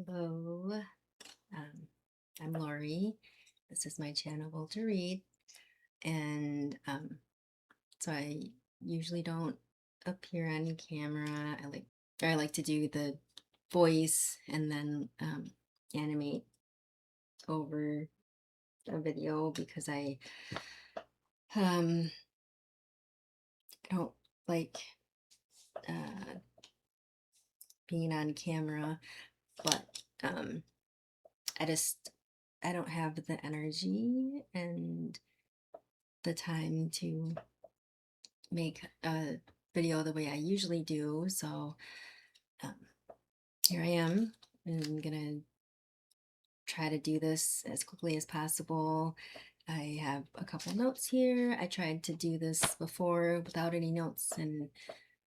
Hello, um, I'm Lori. This is my channel, Will to Read, and so I usually don't appear on camera. I like to do the voice and then animate over a video because I um, don't like uh, being on camera, but I just I don't have the energy and the time to make a video the way I usually do. So um, here I am. I'm gonna try to do this as quickly as possible. I have a couple notes here. I tried to do this before without any notes and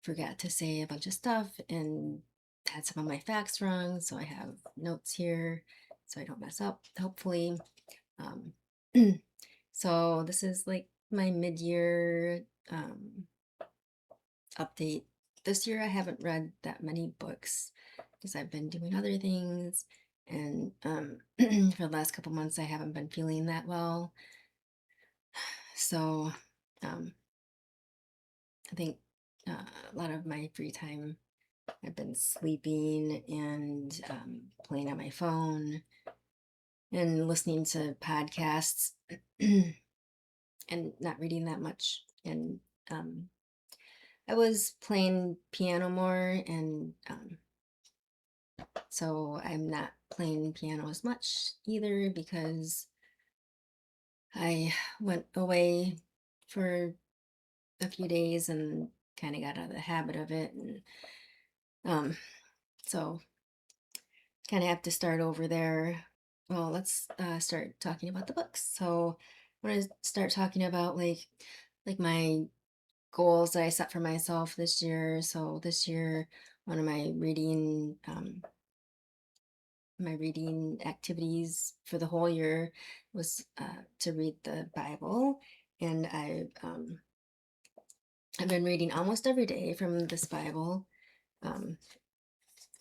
forgot to say a bunch of stuff and had some of my facts wrong. So I have notes here so I don't mess up, hopefully. Um, so this is like my mid-year update. This year I haven't read that many books because I've been doing other things, and for the last couple months I haven't been feeling that well. So I think a lot of my free time I've been sleeping and playing on my phone and listening to podcasts and not reading that much. And I was playing piano more, and so I'm not playing piano as much either because I went away for a few days and kind of got out of the habit of it. And um, so kind of have to start over there. Well, let's start talking about the books. So I want to start talking about like my goals that I set for myself this year. So this year, one of my reading activities for the whole year was to read the Bible, and I've been reading almost every day from this Bible, um,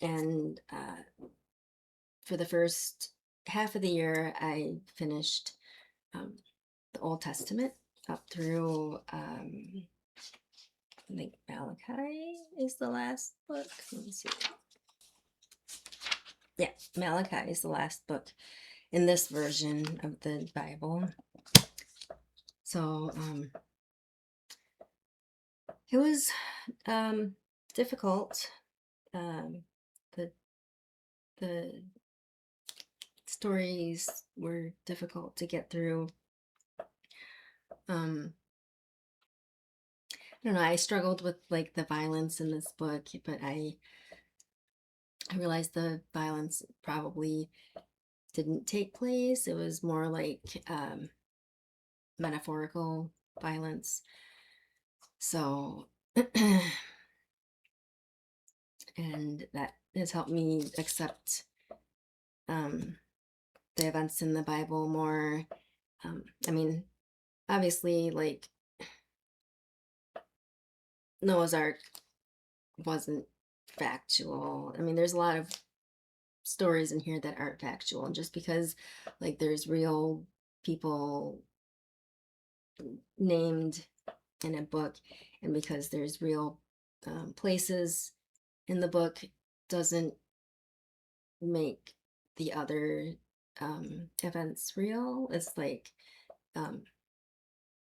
and for the first half of the year, I finished the Old Testament up through I think Malachi is the last book. Let me see. Yeah, Malachi is the last book in this version of the Bible. So it was difficult. Um, the the stories were difficult to get through. I don't know. I struggled with like the violence in this book, but I realized the violence probably didn't take place. It was more like metaphorical violence. So, and that has helped me accept the events in the Bible more. I mean, obviously, like Noah's Ark wasn't factual. I mean, there's a lot of stories in here that aren't factual, and just because like there's real people named in a book, and because there's real places in the book, doesn't make the other events real. It's like um,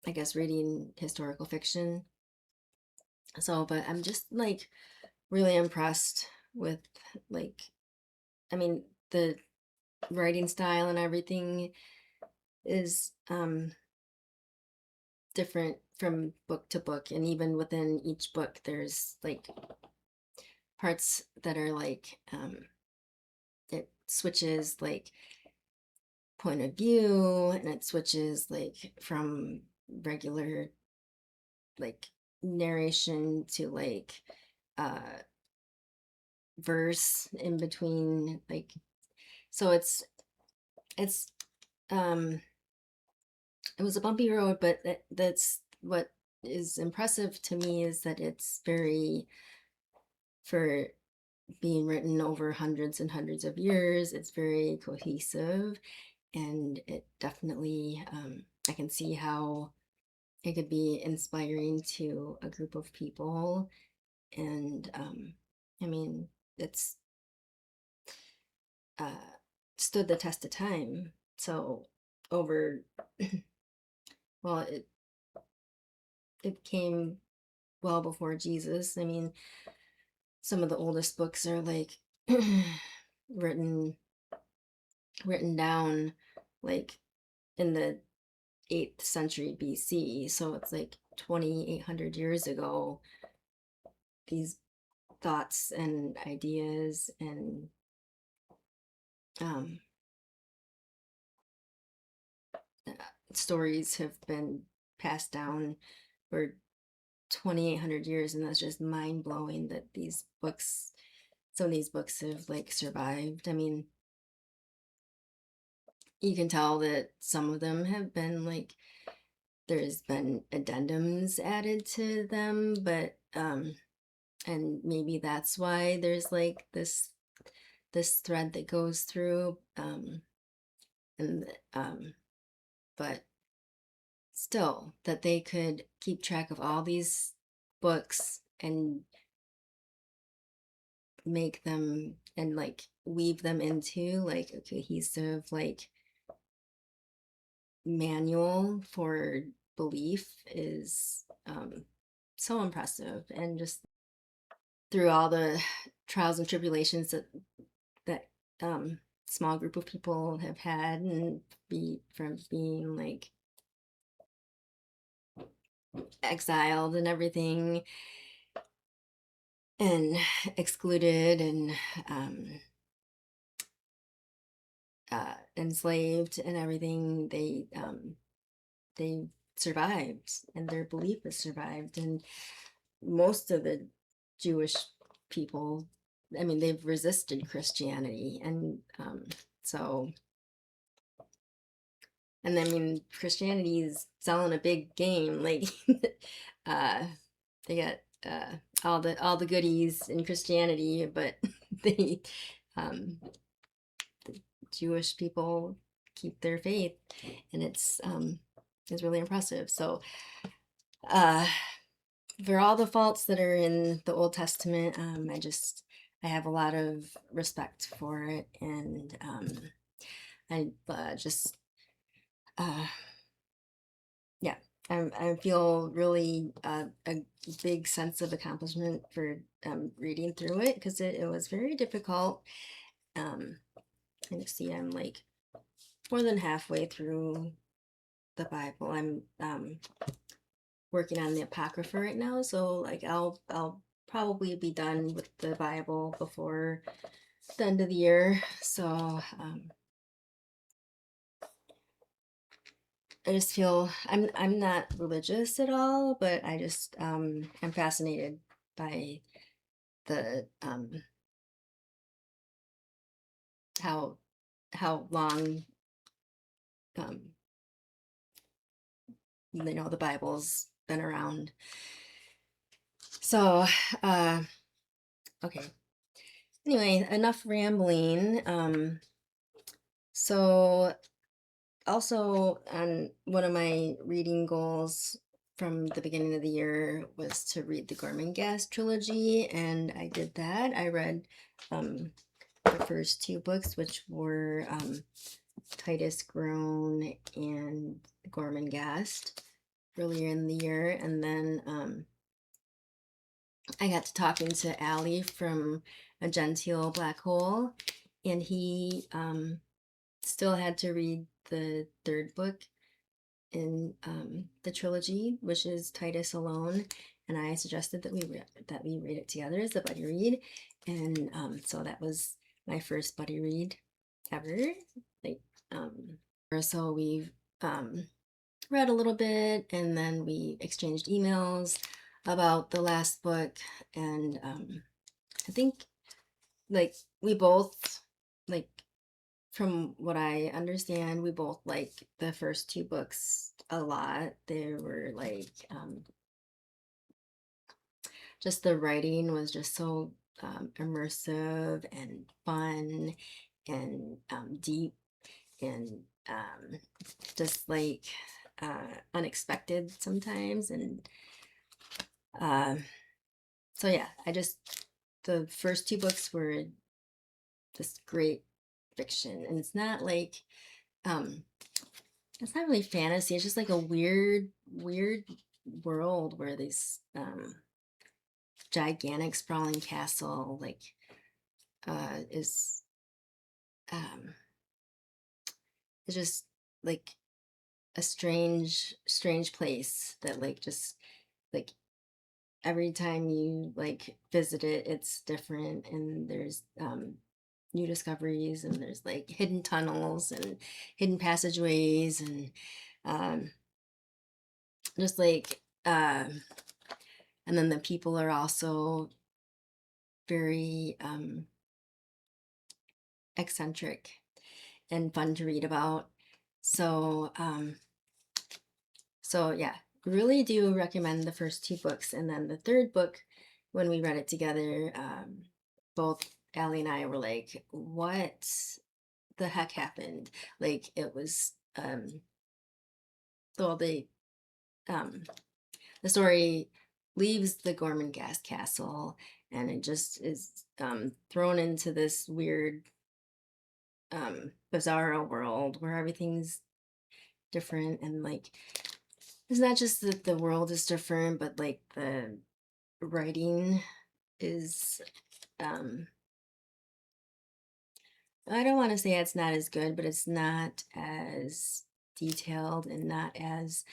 I guess reading historical fiction. So, but I'm just like really impressed with like, I mean, the writing style and everything is different from book to book, and even within each book there's like parts that are like it switches like point of view, and it switches like from regular like narration to like uh verse in between, like, so it's um it was a bumpy road, but that's what is impressive to me, is that it's very, for being written over hundreds and hundreds of years. It's very cohesive, and it definitely, I can see how it could be inspiring to a group of people. And I mean, it's uh, stood the test of time. So over, well, it came well before Jesus. I mean, some of the oldest books are like written written down like in the 8th century BC. So it's like 2,800 years ago. These thoughts and ideas and um, stories have been passed down for 2,800 years, and that's just mind blowing that some of these books have like survived. I mean, you can tell that some of them have been like there's been addendums added to them, but and maybe that's why there's like this thread that goes through, and but still that they could keep track of all these books and make them and like weave them into like a cohesive like manual for belief is so impressive. And just through all the trials and tribulations that small group of people have had, and from being like exiled and everything, and excluded, and enslaved and everything, they survived, and their belief has survived. And most of the Jewish people, I mean, they've resisted Christianity, and so, and I mean, Christianity is selling a big game. Like, they got all the goodies in Christianity, but they, the Jewish people keep their faith, and it's really impressive. So, for all the faults that are in the Old Testament, I have a lot of respect for it, and I just yeah, I feel really a big sense of accomplishment for reading through it, because it was very difficult. And you see, I'm like more than halfway through the Bible. I'm working on the Apocrypha right now, so like I'll probably be done with the Bible before the end of the year. So I just feel I'm not religious at all, but I just I'm fascinated by the how long um the Bible's been around. So okay. Anyway, enough rambling. So also, on one of my reading goals from the beginning of the year was to read the Gormenghast trilogy, and I did that. I read the first 2 books, which were Titus Groan and Gormenghast, earlier in the year. And then I got to talking to Allie from A Genteel Black Hole, and he still had to read the 3rd book in the trilogy, which is Titus Alone, and I suggested that we read it together as a buddy read. And so that was my first buddy read ever. Like, so we've read a little bit, and then we exchanged emails about the last book. And I think like we both, like, from what I understand, we both like the first 2 books a lot. They were like just the writing was just so immersive and fun and deep and just like unexpected sometimes. And so yeah, the first two books were just great fiction, and it's not like it's not really fantasy. It's just like a weird world where these gigantic sprawling castle like is it's just like a strange place that like just like every time you like visit it, it's different, and there's new discoveries, and there's like hidden tunnels and hidden passageways, and um just like and then the people are also very eccentric and fun to read about. So so yeah, really do recommend the first two books. And then the third book, when we read it together, both Allie and I were like, what the heck happened? Like it was well um the story leaves the Gormenghast castle, and it just is thrown into this weird bizarro world where everything's different, and like it's not just that the world is different, but like the writing is um I don't want to say it's not as good, but it's not as detailed and not as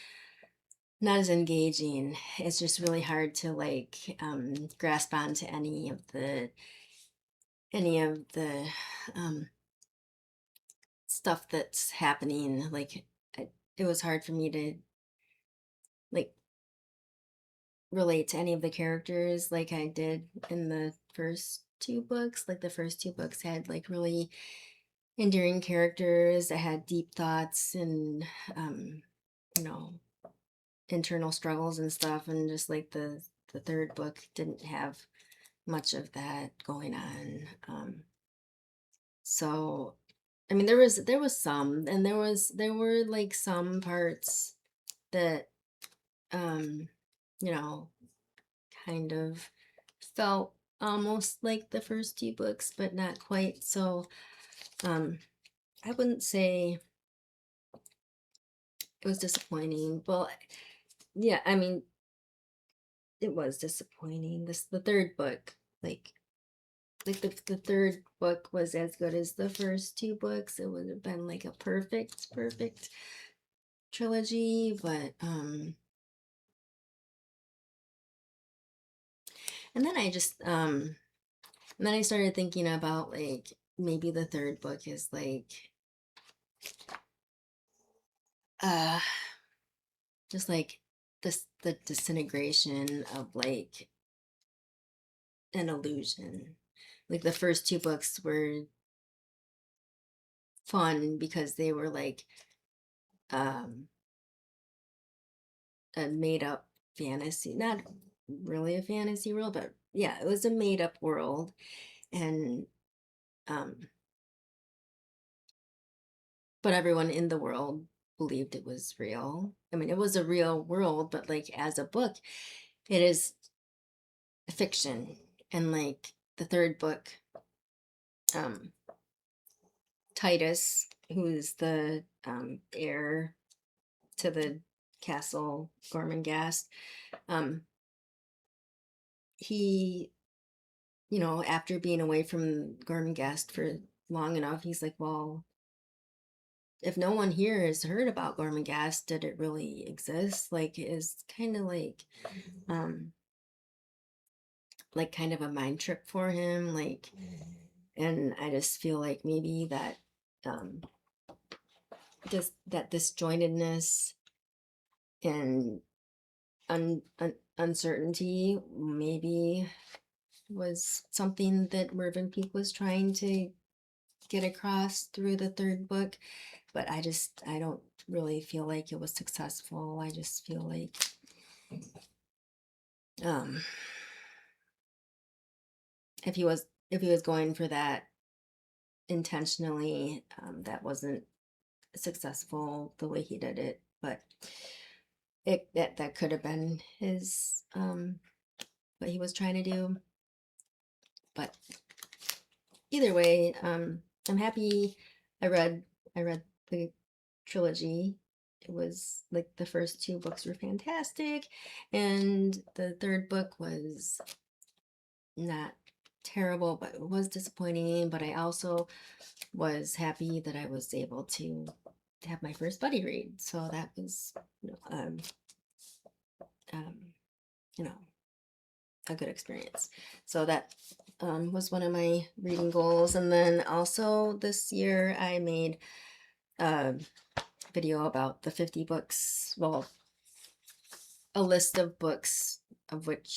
engaging. It's just really hard to like grasp onto any of the um stuff that's happening. Like it was hard for me to like relate to any of the characters like I did in the first two books. Like the first two books had like really endearing characters that had deep thoughts and you know, internal struggles and stuff, and just like the third book didn't have much of that going on. So I mean there was some, and there were like some parts that um you know, kind of felt almost like the first two books, but not quite. So um I wouldn't say it was disappointing. Well, yeah, I mean, it was disappointing. The third book, like the third book was as good as the first two books. It would have been like a perfect trilogy, but and then I just and then I started thinking about like maybe the third book is like uh just like the disintegration of like an illusion. Like the first two books were fun because they were like um a made up fantasy, not really a fantasy world, but yeah, it was a made up world. And um but everyone in the world believed it was real. I mean, it was a real world, but like as a book, it is fiction. And like the third book, um Titus, who's the heir to the castle Gormenghast, um he, you know, after being away from Gormenghast for long enough, he's like, well, if no one here has heard about Gormenghast, did it really exist? Like, is kind of like kind of a mind trip for him. Like, and I just feel like maybe that um, that disjointedness and uncertainty maybe was something that Mervyn Peake was trying to get across through the third book, but I don't really feel like it was successful. I just feel like um if he was going for that intentionally, that wasn't successful the way he did it, but that could have been his what he was trying to do. But either way, I'm happy I read the trilogy. It was like the first two books were fantastic, and the third book was not terrible, but it was disappointing. But I also was happy that I was able to have my first buddy read, so that was um, um, you know a good experience. So that was one of my reading goals. And then also this year I made a video about the 50 books, well, a list of books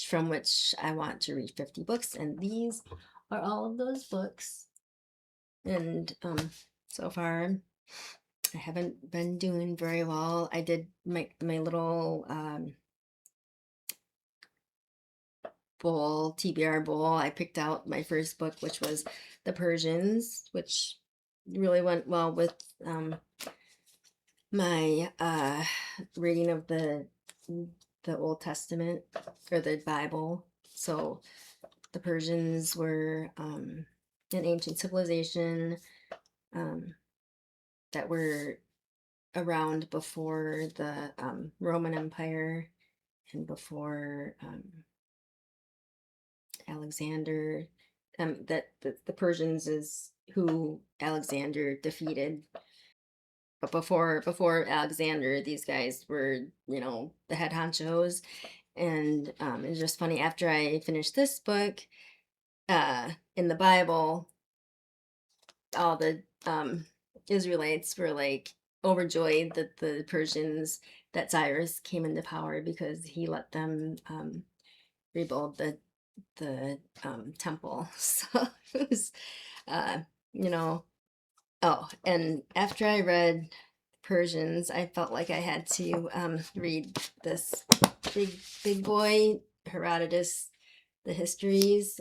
from which I want to read 50 books, and these are all of those books. And so far I haven't been doing very well. I did my little bowl, TBR bowl. I picked out my first book, which was The Persians, which really went well with my reading of the Old Testament, or the Bible. So the Persians were an ancient civilization that were around before the Roman Empire and before Alexander. That the Persians is who Alexander defeated. But before Alexander, these guys were, the head honchos. And it's just funny, after I finished this book, in the Bible, all the Israelites were like overjoyed that the Persians, that Cyrus came into power, because he let them rebuild the temple. So it was, you know, oh, and after I read Persians, I felt like I had to read this big boy, Herodotus, the histories.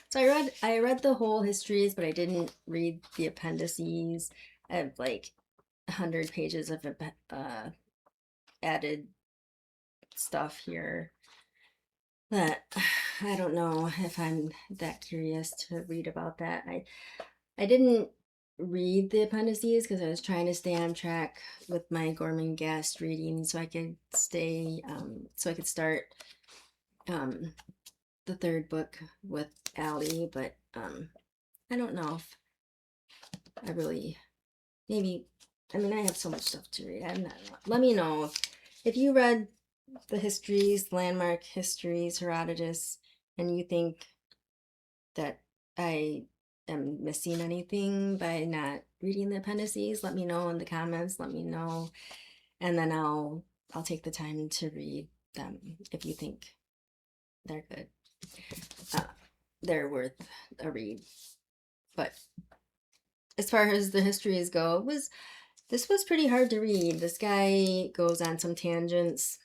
So I read the whole histories, but I didn't read the appendices. I have like 100 pages of added stuff here that I don't know if I'm that curious to read about that. I didn't read the appendices because I was trying to stay on track with my Gormenghast reading, so I could start the third book with Allie. But I don't know if I really, maybe, I mean, I have so much stuff to read. I'm not, let me know if you read the histories, landmark histories, Herodotus, and you think that I am missing anything by not reading the appendices. Let me know in the comments. Let me know, and then I'll take the time to read them if you think they're good. They're worth a read. But as far as the histories go, this was pretty hard to read. This guy goes on some tangents,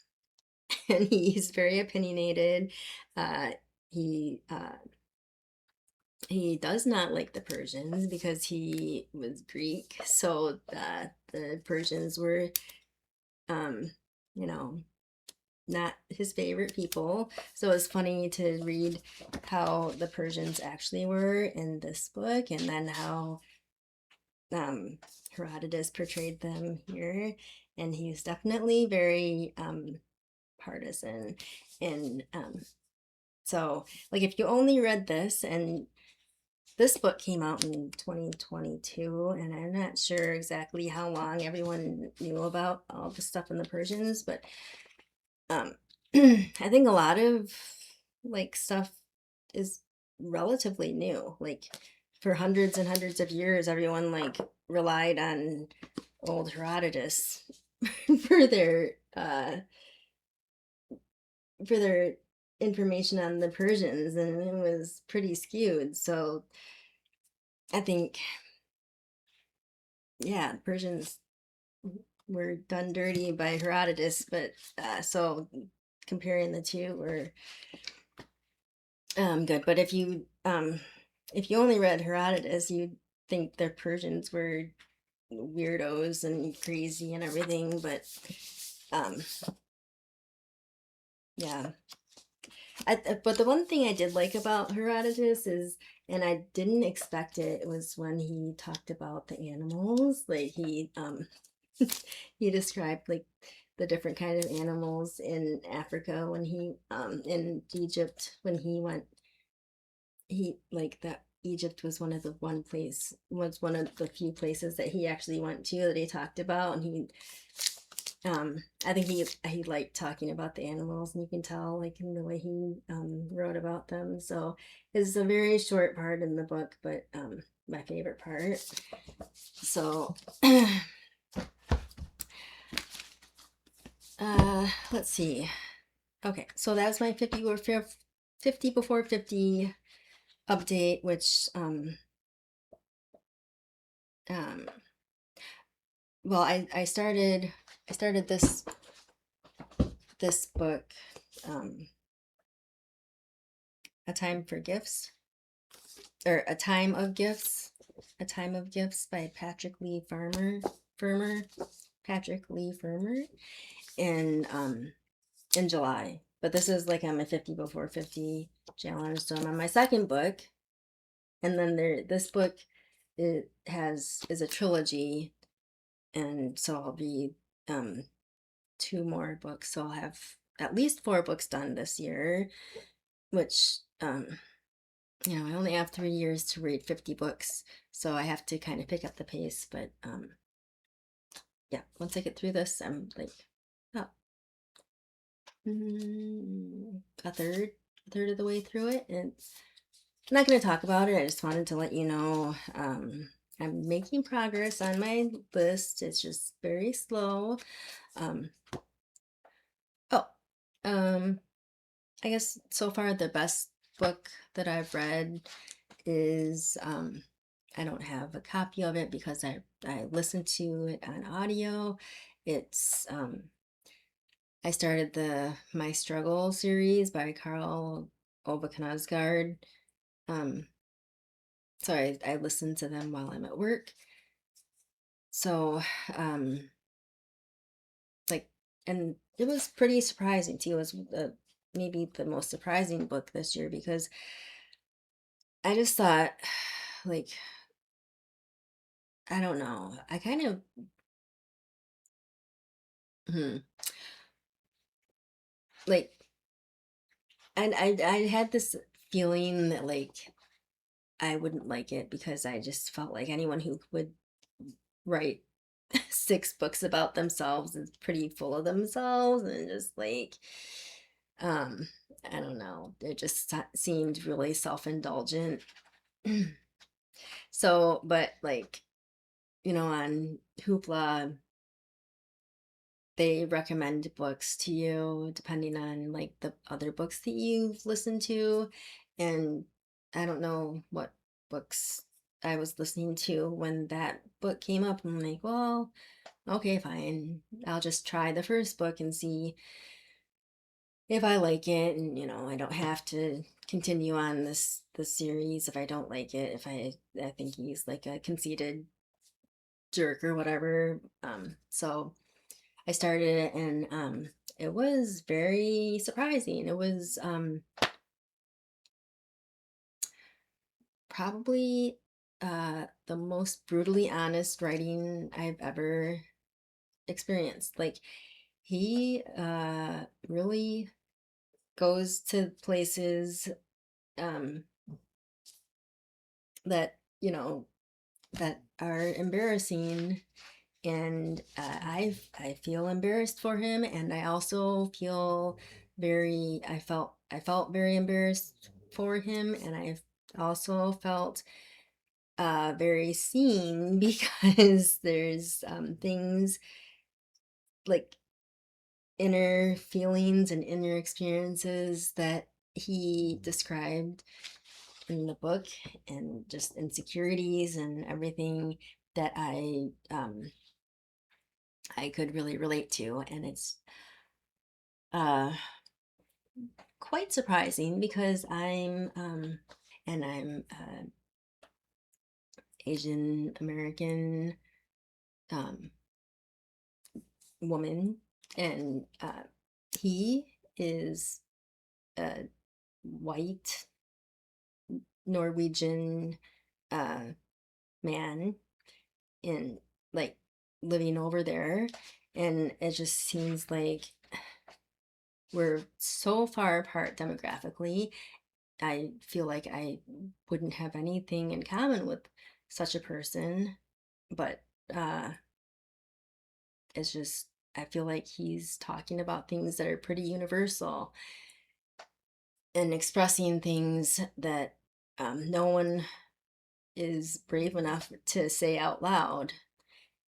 and he's very opinionated. He does not like the Persians because he was Greek, so the Persians were, not his favorite people. So it's funny to read how the Persians actually were in this book, and then how Herodotus portrayed them here. And he's definitely very partisan. And so, like, if you only read this, and this book came out in 2022, and I'm not sure exactly how long everyone knew about all the stuff in the Persians, but I think a lot of like stuff is relatively new. Like, for hundreds and hundreds of years, everyone like relied on old Herodotus for their information on the Persians, and it was pretty skewed. So I think, yeah, Persians were done dirty by Herodotus, but so comparing the two, Good. But if you only read Herodotus, you'd think the Persians were weirdos and crazy and everything. But um, yeah. But the one thing I did like about Herodotus is, and I didn't expect it, was when he talked about the animals. Like he described like the different kind of animals in Africa when he in Egypt when he went. He like that Egypt was one of the few places that he actually went to that he talked about, and he I think he liked talking about the animals, and you can tell like in the way he wrote about them. So it's a very short part in the book, but my favorite part. So let's see. Okay, so that's my 50 before 50 update, which um well I started this book, um a time for gifts, or a time of gifts by Patrick Lee Farmer in July. But this is like on my 50 before 50 challenge, so I'm on my second book. And then this book is a trilogy, and so I'll read two more books, so I'll have at least four books done this year, which I only have 3 years to read 50 books, so I have to kind of pick up the pace. But yeah, once I get through this, I'm like, oh, a third of the way through it, and I'm not going to talk about it. I just wanted to let you know I'm making progress on my list. It's just very slow. Um, oh, I guess so far the best book that I've read is I don't have a copy of it because I listened to it on audio. It's I started the My Struggle series by Carl Ova. Um, so I listen to them while I'm at work. So like, and it was pretty surprising too. It was maybe the most surprising book this year, because I just thought, like, I don't know. I kind of, hmm, like, and I had this feeling that like I wouldn't like it, because I just felt like anyone who would write six books about themselves is pretty full of themselves, and just like, um, I don't know. It just seemed really self-indulgent. So, but like, on Hoopla, they recommend books to you depending on like the other books that you've listened to. And I don't know what books I was listening to when that book came up. I'm like, well, okay, fine. I'll just try the first book and see if I like it. And I don't have to continue on this series if I don't like it. If I think he's like a conceited jerk or whatever. So I started it, and it was very surprising. It was probably the most brutally honest writing I've ever experienced. Like, he really goes to places um, that that are embarrassing, and I feel embarrassed for him, and I also feel I felt very embarrassed for him, and I also felt very seen because there's things like inner feelings and inner experiences that he described in the book, and just insecurities and everything that I could really relate to. And it's uh quite surprising because I'm Asian American um, woman, and he is a white Norwegian uh, man in like living over there, and it just seems like we're so far apart demographically. I feel like I wouldn't have anything in common with such a person, but uh, it's just, I feel like he's talking about things that are pretty universal and expressing things that no one is brave enough to say out loud.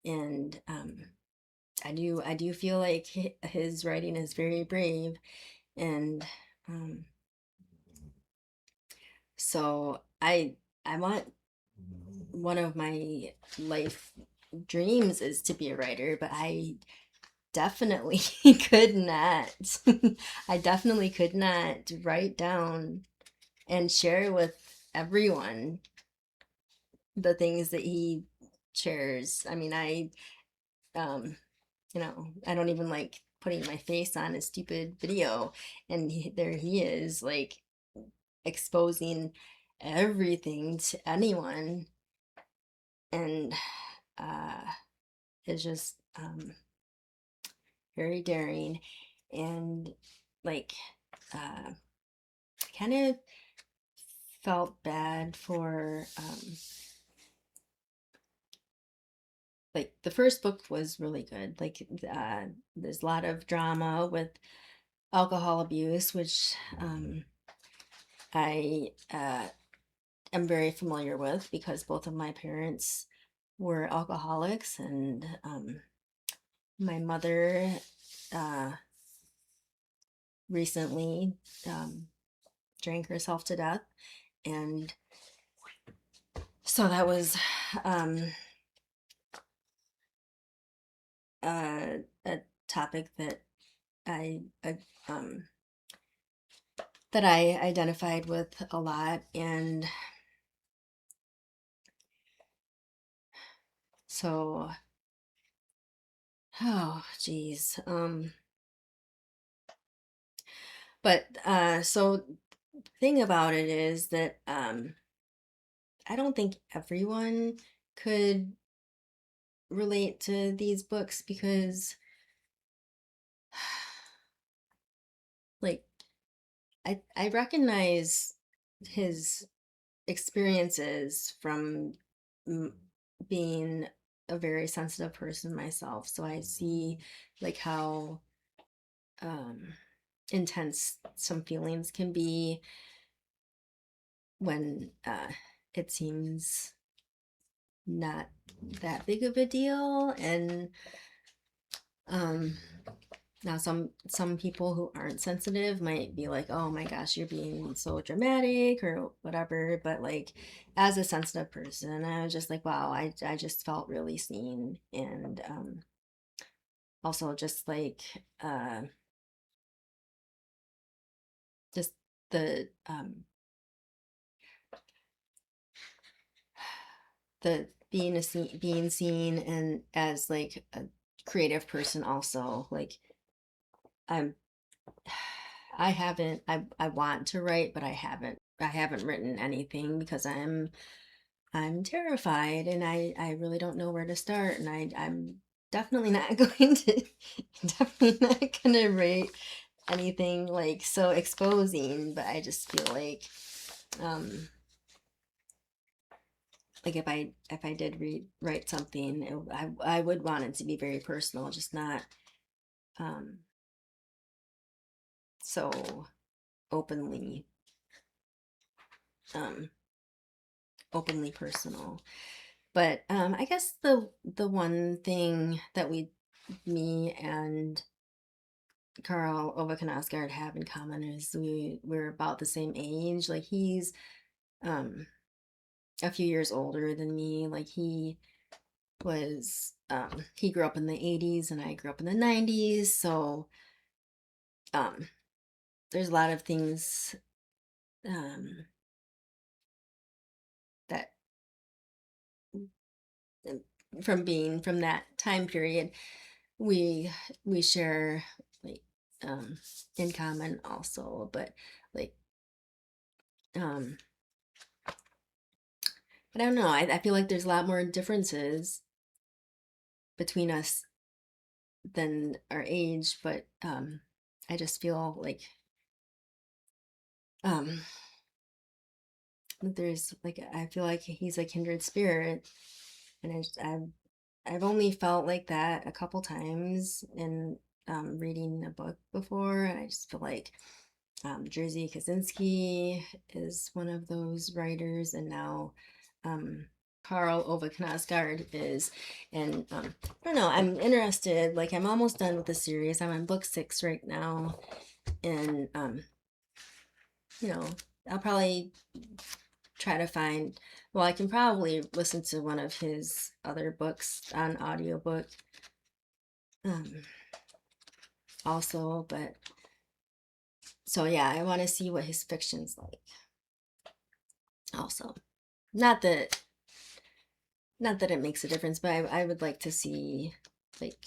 And I do feel like his writing is very brave, and um, so I want, one of my life dreams is to be a writer, but I definitely could not. I definitely could not write down and share with everyone the things that he shares. I mean, um, I don't even like putting my face on a stupid video, and there he is, like exposing everything to anyone, and uh, it's just very daring, and like kind of felt bad for like the first book was really good. Like there's a lot of drama with alcohol abuse, which I am very familiar with because both of my parents were alcoholics, and my mother uh, recently drank herself to death, and so that was um, a topic that I uh, um, that I identified with a lot, and so oh geez, but so thing about it is that I don't think everyone could relate to these books because like I recognize his experiences from m- being a very sensitive person myself. So I see like how um, intense some feelings can be when it seems not that big of a deal. And um, now some people who aren't sensitive might be like, "Oh my gosh, you're being so dramatic," or whatever. But like, as a sensitive person, I was just like, "Wow, I just felt really seen," and also just like uh, just the being seen and as like a creative person also, like I'm I haven't I want to write, but I haven't written anything because I'm terrified, and I really don't know where to start, and I'm definitely not going to definitely not gonna write anything like so exposing, but I just feel um like if I did write something, I would want it to be very personal, just not um so openly um openly personal. But I guess the one thing that me and Carl Ove Asgard have in common is we're about the same age. Like he's um a few years older than me. Like he grew up in the 80s and I grew up in the 90s. So um there's a lot of things um, that um, from that time period we share, like, um in common also, but like, um I don't know, I feel like there's a lot more differences between us than our age, but I just feel like um there's like, I feel like he's a kindred spirit, and I've only felt like that a couple times in reading a book before, and I just feel like Jerzy Kaczynski is one of those writers, and now um, Karl Ove Knausgaard is, and I don't know. I'm interested. Like, I'm almost done with the series. I'm on book 6 right now, and you know, I'll probably try to find. Well, I can probably listen to one of his other books on audiobook, um, also, but so yeah, I want to see what his fiction's like. Also, not that it makes a difference, but I would like to see, like,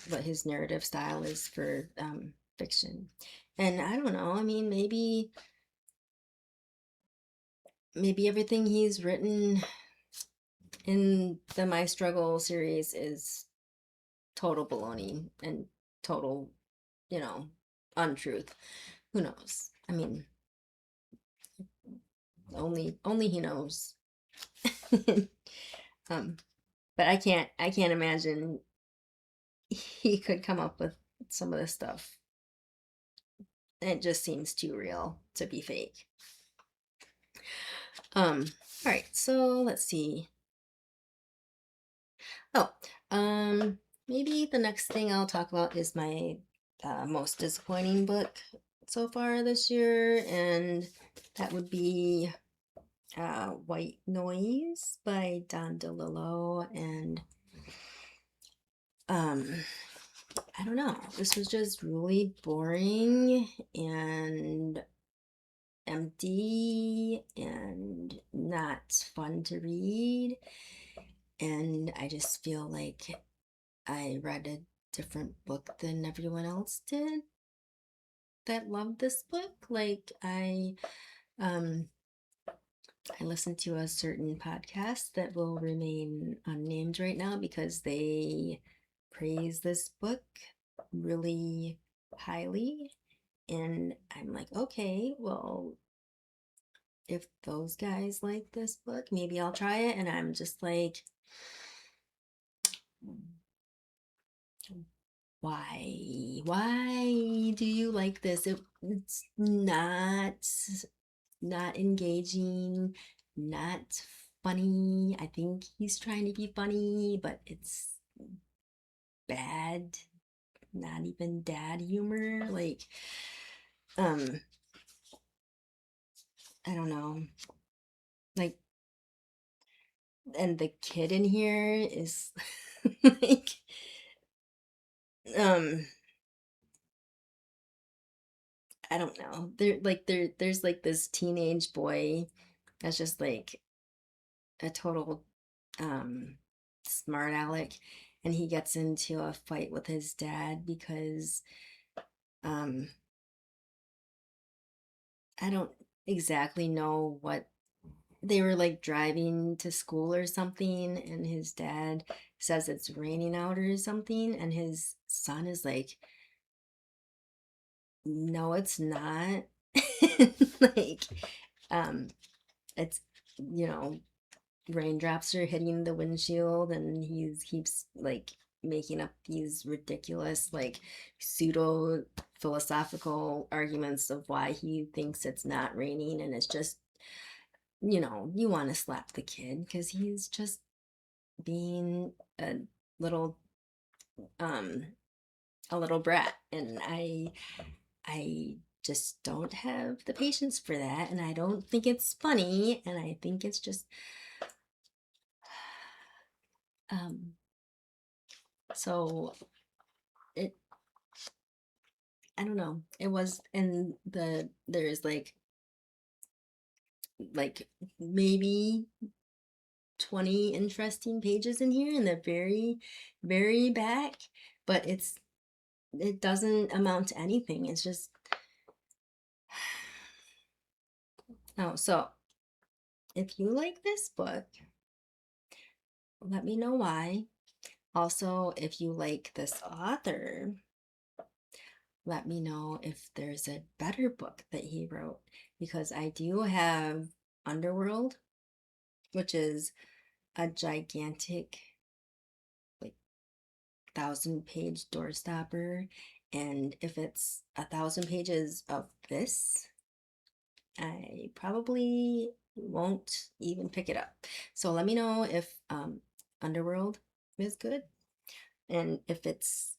what his narrative style is for fiction. And I don't know, I mean, maybe everything he's written in the My Struggle series is total baloney and total, you know, untruth. Who knows? I mean, only he knows. um, but I can't imagine he could come up with some of this stuff. It just seems too real to be fake. All right, so let's see. Oh, maybe the next thing I'll talk about is my most disappointing book so far this year, and that would be White Noise by DeLillo. And I don't know, this was just really boring and empty and not fun to read. And I just feel like I read a different book than everyone else did that loved this book. Like, I listened to a certain podcast that will remain unnamed right now because they praise this book really highly. And I'm like, okay, well, if those guys like this book, maybe I'll try it. And I'm just like, why do you like this? It's not engaging, not funny. I think he's trying to be funny, but it's bad, not even dad humor. Like, um I don't know, like, and the kid in here is like, um I don't know. There's like this teenage boy that's just like a total um smart aleck, and he gets into a fight with his dad because um I don't exactly know what, they were like driving to school or something, and his dad says it's raining out or something, and his son is like, no, it's not. Like, um it's, you know, raindrops are hitting the windshield, and he keeps like making up these ridiculous, like, pseudo philosophical arguments of why he thinks it's not raining. And it's just, you know, you want to slap the kid because he's just being little um a little brat. And I just don't have the patience for that, and I don't think it's funny, and I think it's just um so it I don't know. It was, and there's like maybe 20 interesting pages in here in the very, very back, but it doesn't amount to anything. It's just, oh, so if you like this book, let me know why. Also, if you like this author, let me know if there's a better book that he wrote, because I do have Underworld, which is a gigantic, like, 1,000-page doorstopper. And if it's 1,000 pages of this, I probably won't even pick it up. So let me know if Underworld is good, and if it's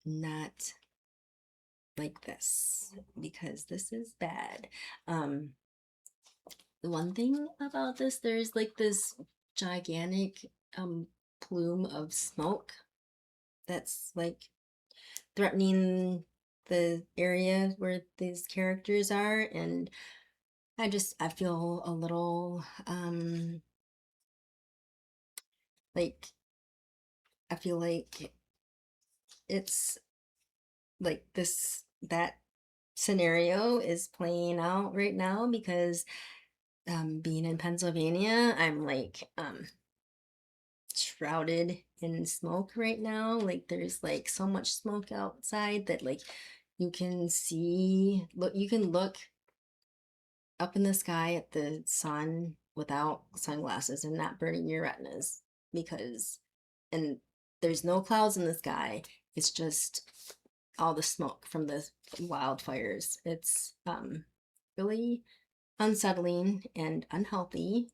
not like this, because this is bad. The one thing about this, there's like this gigantic plume of smoke that's like threatening the area where these characters are, and I feel a little like I feel like it's like that scenario is playing out right now, because being in Pennsylvania, I'm like shrouded in smoke right now. Like there's like so much smoke outside that like you can look up in the sky at the sun without sunglasses and not burning your retinas, because and there's no clouds in the sky. It's just all the smoke from the wildfires. It's really unsettling and unhealthy.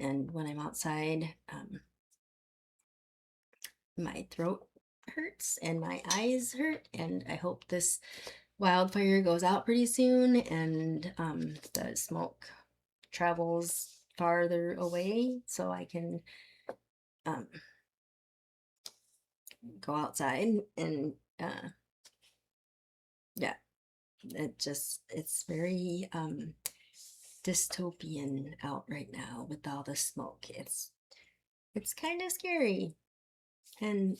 And when I'm outside, my throat hurts and my eyes hurt, and I hope this wildfire goes out pretty soon, and the smoke travels farther away so I can go outside. And yeah, it's very dystopian out right now with all the smoke. It's kind of scary. And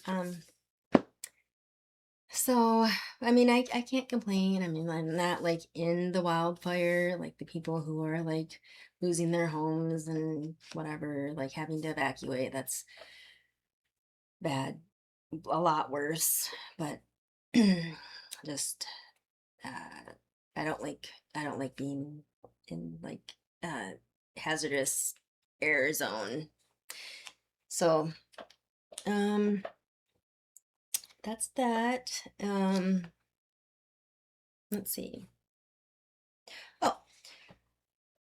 so I mean, I can't complain. I mean, I'm not like in the wildfire, like the people who are like losing their homes and whatever, like having to evacuate. That's bad, a lot worse. But just I don't like being in like uh hazardous air zone. So um that's that. Let's see. Oh,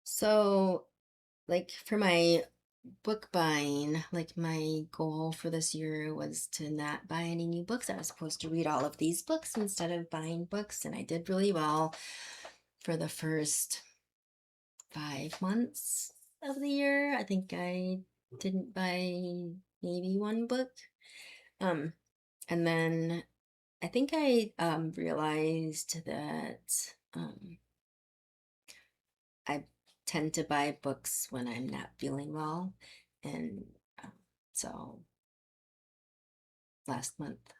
so like for my book buying, like my goal for this year was to not buy any new books. I was supposed to read all of these books instead of buying books, and I did really well for the first 5 months of the year. I think I didn't buy maybe one book. And then I think I realized that I tend to buy books when I'm not feeling well. And so last month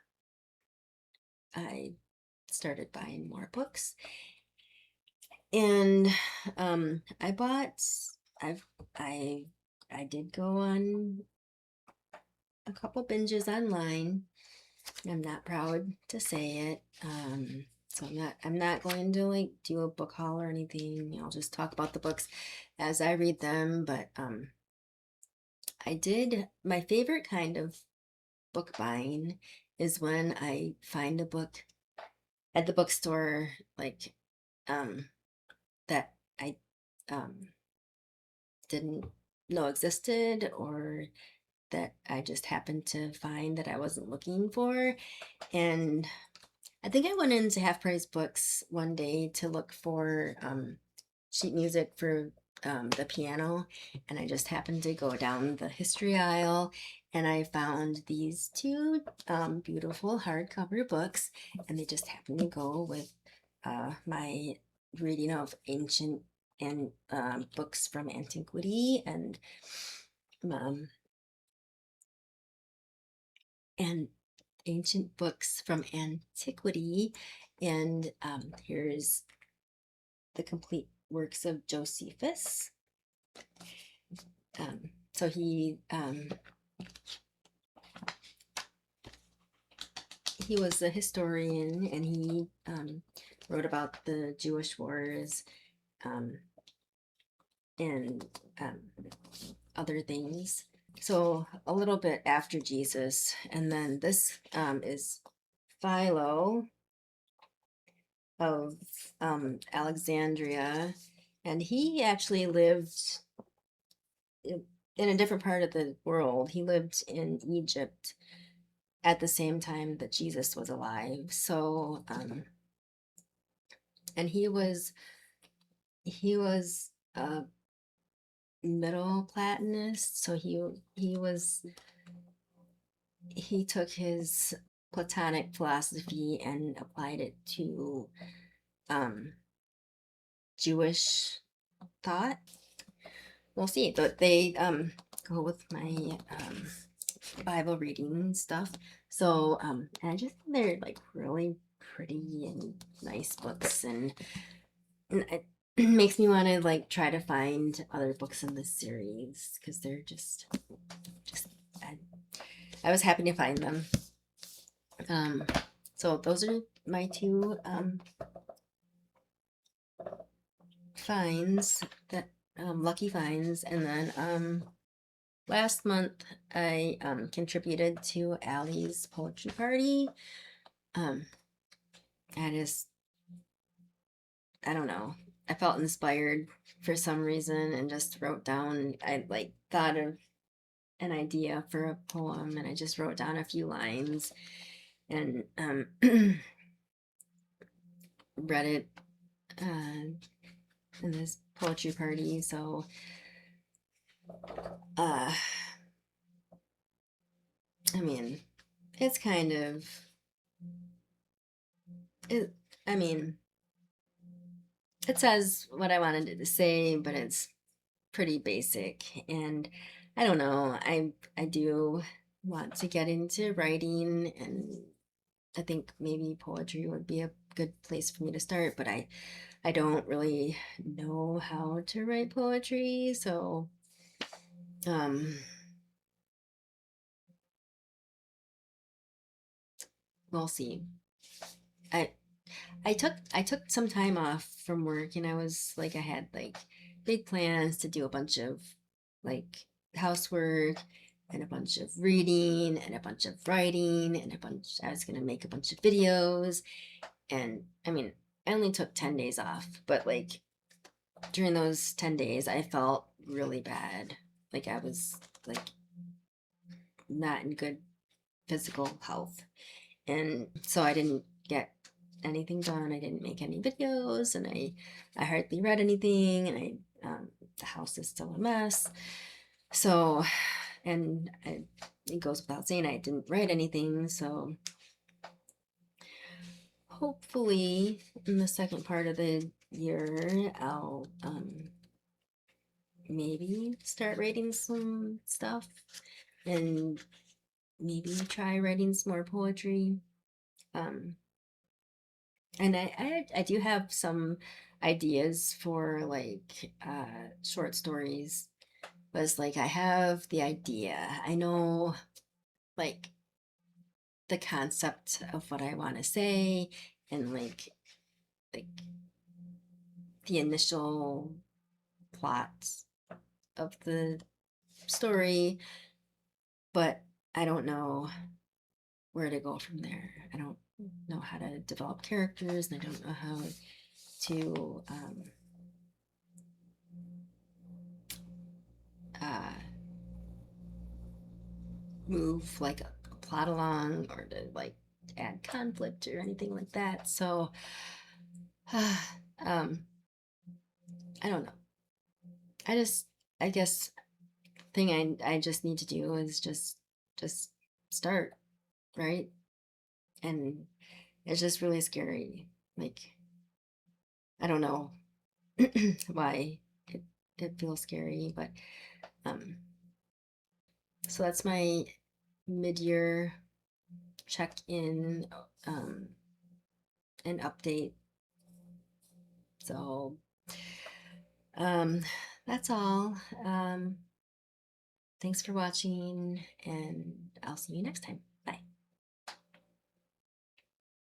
I started buying more books. And I bought, I've, I did go on a couple binges online. I'm not proud to say it. So I'm not going to like do a book haul or anything. I'll just talk about the books as I read them. But my favorite kind of book buying is when I find a book at the bookstore, like that I didn't know existed, or that I just happened to find that I wasn't looking for. And I think I went into Half Price Books one day to look for sheet music for the piano, and I just happened to go down the history aisle, and I found these two beautiful hardcover books, and they just happen to go with my reading of ancient and books from antiquity um, and ancient books from antiquity. And here's the complete works of Josephus. So he was a historian, and he wrote about the Jewish wars and other things. So a little bit after Jesus, and then this is Philo of Alexandria, and he actually lived in a different part of the world. He lived in Egypt at the same time that Jesus was alive. So, and he was a middle Platonist. So he took his Platonic philosophy and applied it to Jewish thought. We'll see. But they go with my Bible reading stuff. So and I just think they're like really pretty and nice books, and it makes me want to like try to find other books in this series because they're just I, I was happy to find them. So those are my two finds, that lucky finds. And then last month I contributed to Allie's poetry party. I don't know, I felt inspired for some reason and just wrote down, I like thought of an idea for a poem, and I just wrote down a few lines and read it in this poetry party. So I mean, it's kind of it. I mean, it says what I wanted it to say, but it's pretty basic. And I don't know. I do want to get into writing, and I think maybe poetry would be a good place for me to start. But I don't really know how to write poetry, so we'll see. I I took some time off from work, and I had like big plans to do a bunch of like housework and a bunch of reading and a bunch of writing and I was gonna make a bunch of videos. And I mean, I only took 10 days off, but like during those 10 days I felt really bad. Like I was like not in good physical health. And so I didn't get anything done. I didn't make any videos, and I hardly read anything, and the house is still a mess. So, and it goes without saying I didn't write anything. So hopefully in the second part of the year I'll maybe start writing some stuff, and maybe try writing some more poetry. And I do have some ideas for like short stories, but it's like I have the idea. I know like the concept of what I want to say, and like the initial plot of the story, but I don't know where to go from there. I don't know how to develop characters, and I don't know how to uh, move like a plot along, or to like add conflict or anything like that. So um I don't know. I guess thing I just need to do is just just start, right? And it's just really scary. Like, I don't know why it feels scary, but um, so that's my mid-year check-in and update. So um, that's all. Thanks for watching, and I'll see you next time.